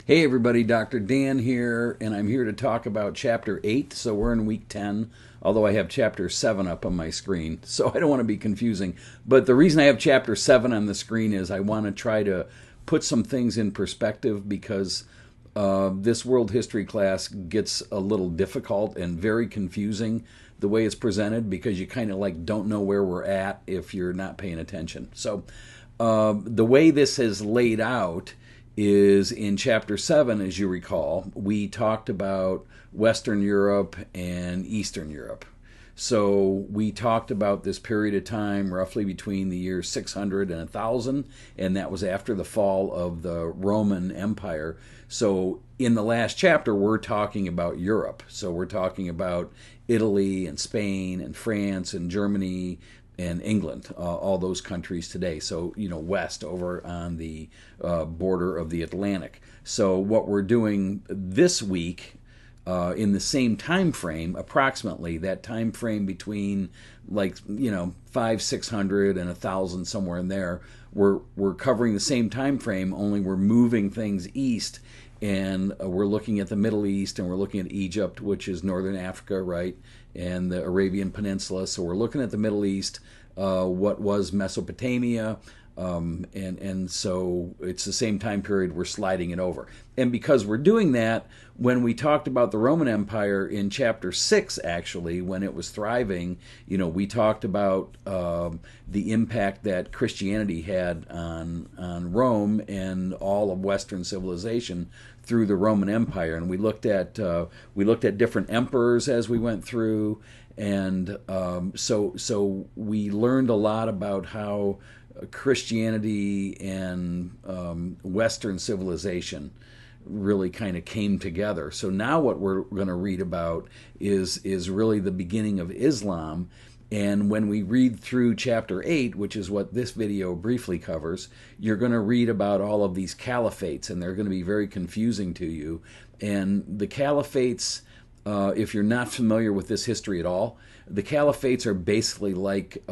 Hey everybody, Dr. Dan here, and I'm here to talk about Chapter 8. So we're in Week 10, although I have Chapter 7 up on my screen, so I don't want to be confusing. But the reason I have Chapter 7 on the screen is I want to try to put some things in perspective because this world history class gets a little difficult and very confusing the way it's presented because you kind of like don't know where we're at if you're not paying attention. So the way this is laid out is in Chapter 7, as you recall, we talked about Western Europe and Eastern Europe. So we talked about this period of time roughly between the years 600 and 1000, and that was after the fall of the Roman Empire. So in the last chapter, we're talking about Europe. So we're talking about Italy and Spain and France and Germany and England, all those countries today. So, west over on the border of the Atlantic. So what we're doing this week in the same time frame, approximately that time frame between 600 and 1000, somewhere in there, we're covering the same time frame, only we're moving things east, and we're looking at the Middle East, and we're looking at Egypt, which is northern Africa, right, and the Arabian Peninsula. So we're looking at the Middle East, what was Mesopotamia, and so it's the same time period, we're sliding it over. And because we're doing that, when we talked about the Roman Empire in Chapter 6, actually, when it was thriving, we talked about the impact that Christianity had on Rome and all of Western civilization through the Roman Empire. And we looked at different emperors as we went through, and so we learned a lot about how Christianity and Western civilization really kind of came together. So now what we're going to read about is really the beginning of Islam. And when we read through Chapter 8, which is what this video briefly covers, you're going to read about all of these caliphates, and they're going to be very confusing to you. And the caliphates, if you're not familiar with this history at all, the caliphates are basically like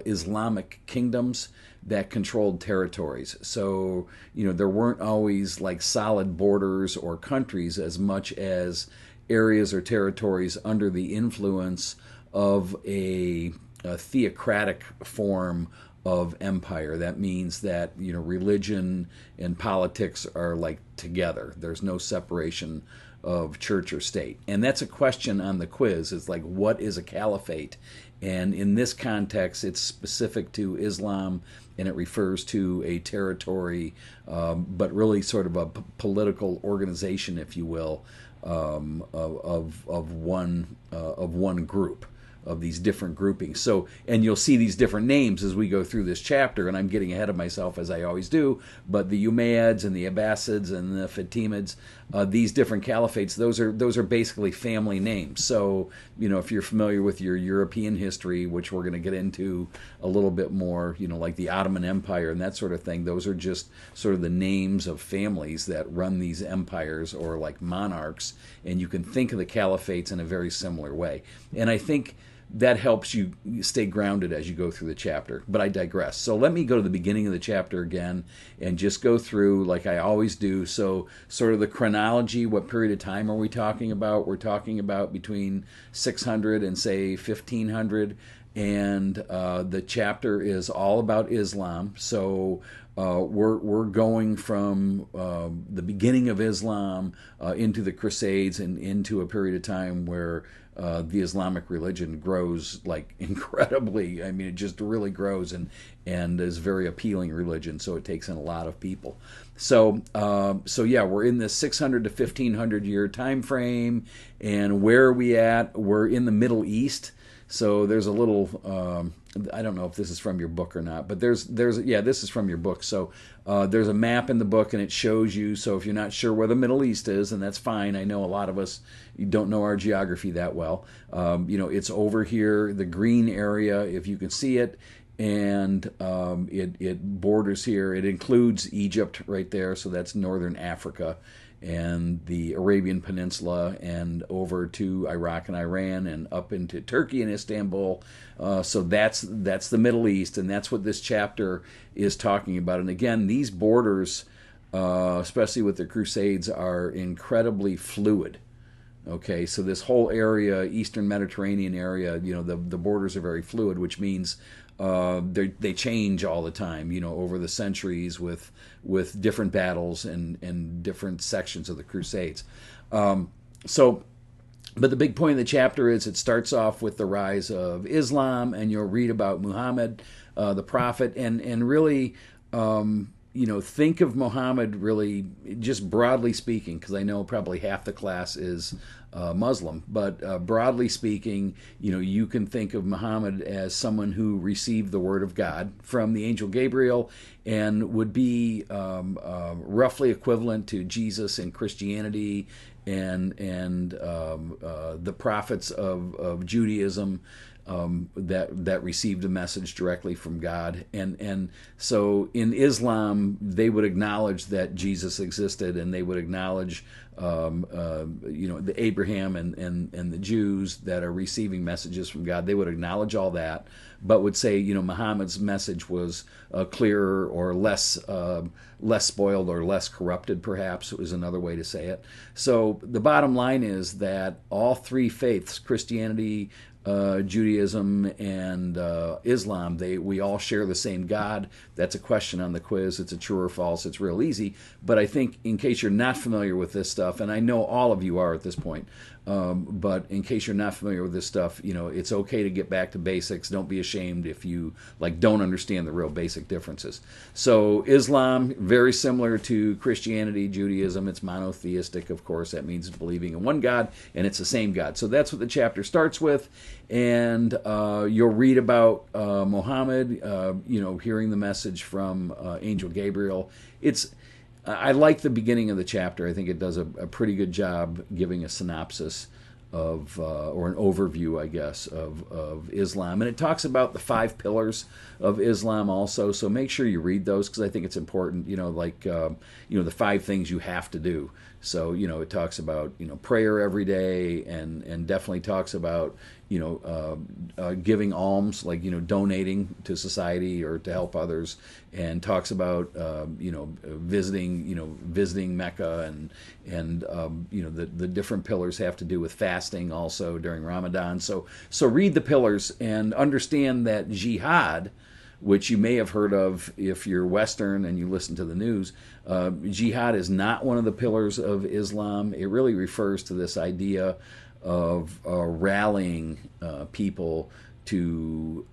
Islamic kingdoms that controlled territories. So, there weren't always like solid borders or countries as much as areas or territories under the influence of a theocratic form of empire. That means that, religion and politics are like together. There's no separation of church or state. And that's a question on the quiz. It's like, what is a caliphate? And in this context, it's specific to Islam, and it refers to a territory, but really sort of a political organization, if you will, of one group, of these different groupings. So, and you'll see these different names as we go through this chapter, and I'm getting ahead of myself as I always do, but the Umayyads and the Abbasids and the Fatimids, these different caliphates, those are basically family names. So, if you're familiar with your European history, which we're going to get into a little bit more, like the Ottoman Empire and that sort of thing, those are just sort of the names of families that run these empires, or like monarchs, and you can think of the caliphates in a very similar way. And I think that helps you stay grounded as you go through the chapter. But I digress. So let me go to the beginning of the chapter again and just go through like I always do. So sort of the chronology, what period of time are we talking about? We're talking about between 600 and say 1500. And the chapter is all about Islam. So we're going from the beginning of Islam into the Crusades and into a period of time where the Islamic religion grows like incredibly. I mean, it just really grows and is a very appealing religion. So it takes in a lot of people. So yeah, we're in this 600 to 1500 year time frame. And where are we at? We're in the Middle East. So there's a little, I don't know if this is from your book or not, but this is from your book. So there's a map in the book, and it shows you. So if you're not sure where the Middle East is, and that's fine. I know a lot of us don't know our geography that well. It's over here, the green area, if you can see it, and it borders here. It includes Egypt right there, so that's northern Africa, and the Arabian Peninsula, and over to Iraq and Iran, and up into Turkey and Istanbul. So that's the Middle East, and that's what this chapter is talking about. And again, these borders especially with the Crusades, are incredibly fluid. Okay, so this whole area, Eastern Mediterranean area, the borders are very fluid, which means they change all the time, over the centuries with different battles and different sections of the Crusades. So, but the big point of the chapter is it starts off with the rise of Islam, and you'll read about Muhammad, the prophet, and really, think of Muhammad really just broadly speaking, because I know probably half the class is Muslim, but broadly speaking, you can think of Muhammad as someone who received the word of God from the angel Gabriel and would be roughly equivalent to Jesus in Christianity and the prophets of Judaism. That received a message directly from God, and so in Islam they would acknowledge that Jesus existed, and they would acknowledge the Abraham and the Jews that are receiving messages from God. They would acknowledge all that, but would say Muhammad's message was clearer or less spoiled or less corrupted, perhaps is another way to say it. So the bottom line is that all three faiths, Christianity, Judaism, and Islam, we all share the same God. That's a question on the quiz. It's a true or false. It's real easy. But I think in case you're not familiar with this stuff, and I know all of you are at this point, but in case you're not familiar with this stuff, it's okay to get back to basics. Don't be ashamed if you don't understand the real basic differences. So Islam, very similar to Christianity, Judaism. It's monotheistic, of course. That means believing in one God, and it's the same God. So that's what the chapter starts with. And you'll read about Muhammad, hearing the message from Angel Gabriel. I like the beginning of the chapter. I think it does a pretty good job giving a synopsis of, or an overview, I guess, of Islam. And it talks about the 5 pillars of Islam also. So make sure you read those, because I think it's important, the 5 things you have to do. So, it talks about, prayer every day, and definitely talks about, giving alms, donating to society or to help others, and talks about, visiting Mecca, and the different pillars have to do with fasting also during Ramadan. So read the pillars and understand that jihad, which you may have heard of if you're Western and you listen to the news, jihad is not one of the pillars of Islam. It really refers to this idea of rallying people to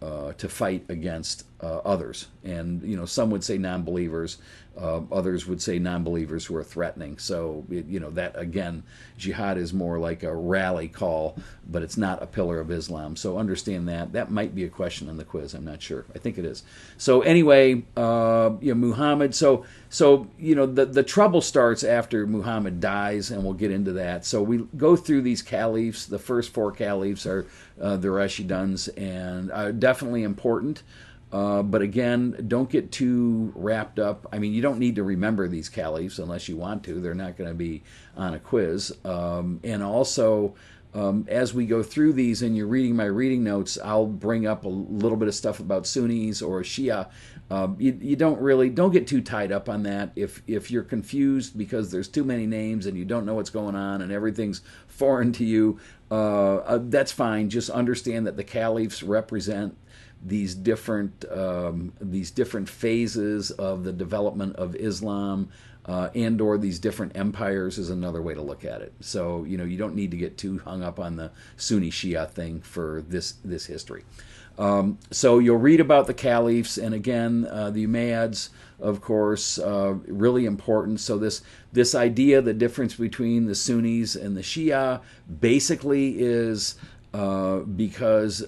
fight against others, and some would say non-believers, others would say non-believers who are threatening. So that again, jihad is more like a rally call, but it's not a pillar of Islam. So understand that. That might be a question on the quiz. I'm not sure. I think it is. So anyway, Muhammad. So the trouble starts after Muhammad dies, and we'll get into that. So we go through these caliphs. The first 4 caliphs are the Rashidans, and are definitely important. But again, don't get too wrapped up. I mean, you don't need to remember these caliphs unless you want to. They're not going to be on a quiz. And also, as we go through these and you're reading my reading notes, I'll bring up a little bit of stuff about Sunnis or Shia. You don't get too tied up on that. If you're confused because there's too many names and you don't know what's going on and everything's foreign to you, that's fine. Just understand that the caliphs represent these different phases of the development of Islam, and or these different empires is another way to look at it. So you don't need to get too hung up on the Sunni Shia thing for this history. So you'll read about the caliphs, and again, the Umayyads, of course, really important. So this idea, the difference between the Sunnis and the Shia, basically is because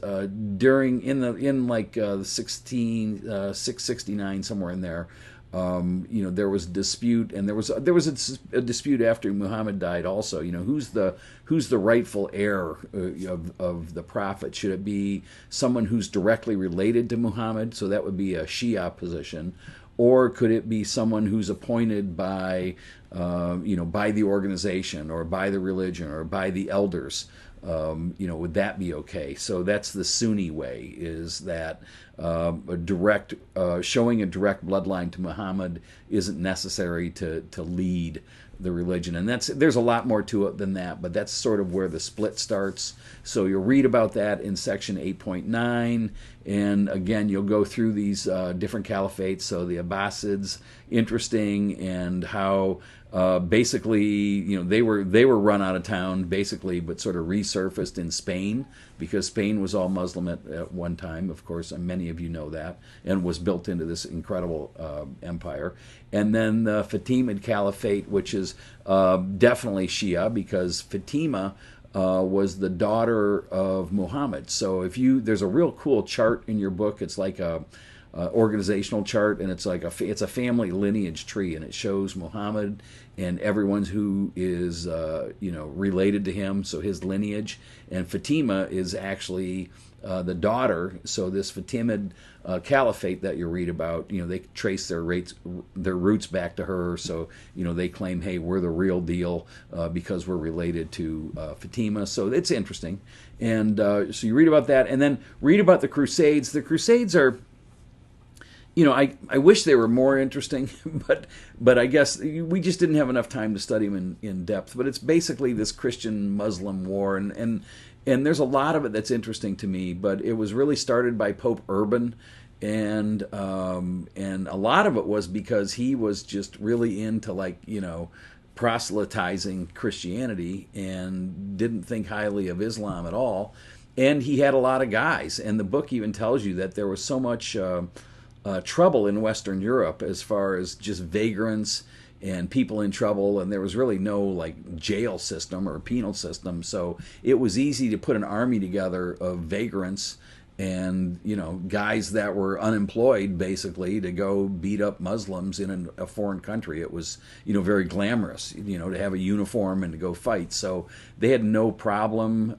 during 669, somewhere in there, there was a dispute, and there was a dispute after Muhammad died also. Who's the rightful heir of the prophet? Should it be someone who's directly related to Muhammad? So that would be a Shia position. Or could it be someone who's appointed by the organization or by the religion or by the elders would that be okay? So that's the Sunni way, is that a direct showing a direct bloodline to Muhammad isn't necessary to lead the religion, and there's a lot more to it than that, but that's sort of where the split starts. So you'll read about that in section 8.9, and again you'll go through these different caliphates. So the Abbasids, interesting, and how basically they were run out of town basically, but sort of resurfaced in Spain, because Spain was all Muslim at one time, of course, and many of you know that, and was built into this incredible empire. And then the Fatimid Caliphate, which is definitely Shia, because Fatima was the daughter of Muhammad. So there's a real cool chart in your book. It's like a organizational chart, and it's a family lineage tree, and it shows Muhammad and everyone who is related to him, so his lineage. And Fatima is actually the daughter. So this Fatimid Caliphate that you read about, they trace their roots back to her. So they claim, hey, we're the real deal because we're related to Fatima. So it's interesting. And so you read about that, and then read about the Crusades. The Crusades are, I wish they were more interesting, but I guess we just didn't have enough time to study them in depth. But it's basically this Christian-Muslim war, and there's a lot of it that's interesting to me. But it was really started by Pope Urban, and a lot of it was because he was just really into proselytizing Christianity and didn't think highly of Islam at all. And he had a lot of guys, and the book even tells you that there was so much trouble in Western Europe as far as just vagrants and people in trouble, and there was really no jail system or penal system. So it was easy to put an army together of vagrants and guys that were unemployed basically to go beat up Muslims in a foreign country. It was very glamorous to have a uniform and to go fight. So they had no problem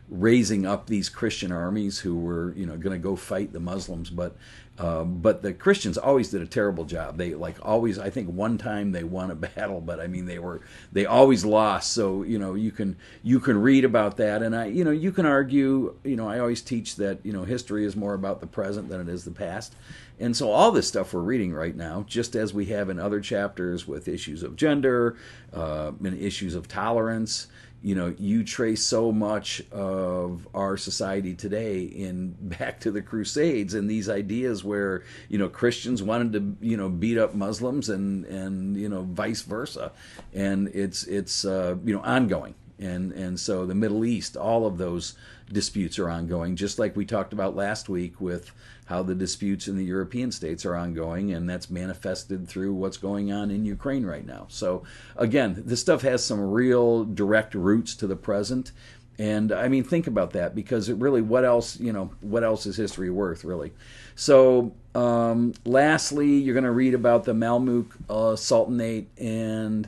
raising up these Christian armies who were going to go fight the Muslims. But the Christians always did a terrible job. They always, I think one time they won a battle, but I mean they always lost. So you can read about that, and you can argue. I always teach that history is more about the present than it is the past. And so all this stuff we're reading right now, just as we have in other chapters with issues of gender and issues of tolerance, you trace so much of our society today back to the Crusades and these ideas where Christians wanted to beat up Muslims and vice versa, and it's ongoing. And so the Middle East, all of those disputes are ongoing, just like we talked about last week with how the disputes in the European states are ongoing, and that's manifested through what's going on in Ukraine right now. So again, this stuff has some real direct roots to the present. And I mean, think about that, because it really, what else is history worth, really? So lastly, you're going to read about the Mamluk Sultanate, and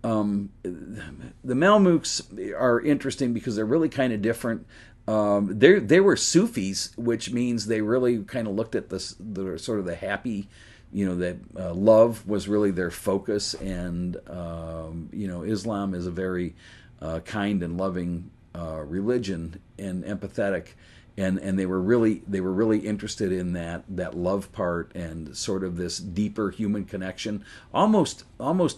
the Mamluks are interesting because they're really kind of different. They were Sufis, which means they really kind of looked at the sort of the happy, that love was really their focus, and Islam is a very kind and loving religion and empathetic, and they were really interested in that love part and sort of this deeper human connection, almost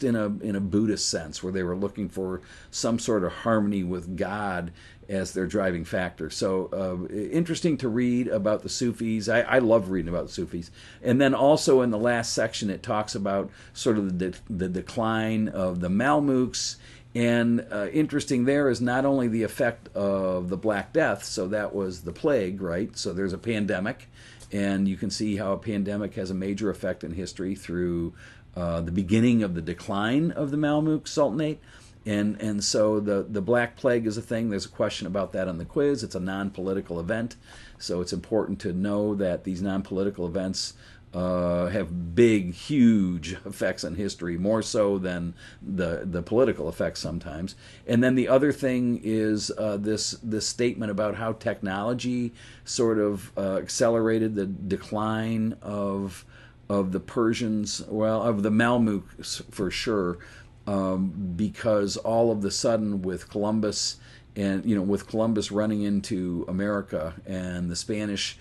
in a Buddhist sense, where they were looking for some sort of harmony with God as their driving factor. So interesting to read about the Sufis. I love reading about the Sufis. And then also in the last section, it talks about sort of the decline of the Mamluks. And interesting there is not only the effect of the Black Death, so that was the plague, right? So there's a pandemic, and you can see how a pandemic has a major effect in history through the beginning of the decline of the Mamluk Sultanate. And so the Black Plague is a thing. There's a question about that on the quiz. It's a non-political event, so it's important to know that these non-political events have big, huge effects on history, more so than the political effects sometimes. And then the other thing is this statement about how technology sort of accelerated the decline of the Persians, well, of the Mamluks for sure, because all of the sudden with Columbus And with Columbus running into America and the Spanish,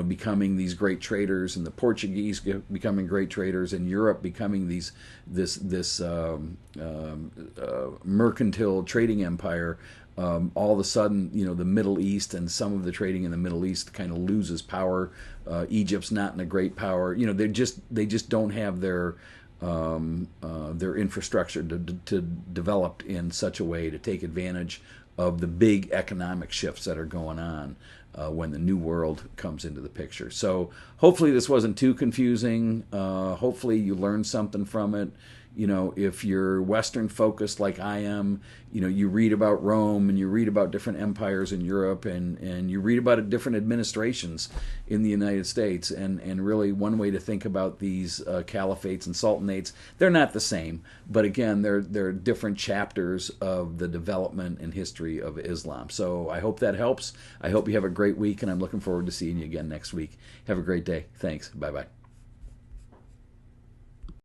becoming these great traders, and the Portuguese becoming great traders, and Europe becoming this mercantile trading empire. All of a sudden, the Middle East and some of the trading in the Middle East kind of loses power. Egypt's not in a great power. They just don't have their infrastructure to developed in such a way to take advantage of the big economic shifts that are going on when the new world comes into the picture. So hopefully this wasn't too confusing. Hopefully you learned something from it. If you're Western focused like I am, you read about Rome and you read about different empires in Europe, and you read about different administrations in the United States. And really one way to think about these caliphates and sultanates, they're not the same. But again, they're different chapters of the development and history of Islam. So I hope that helps. I hope you have a great week, and I'm looking forward to seeing you again next week. Have a great day. Thanks. Bye-bye.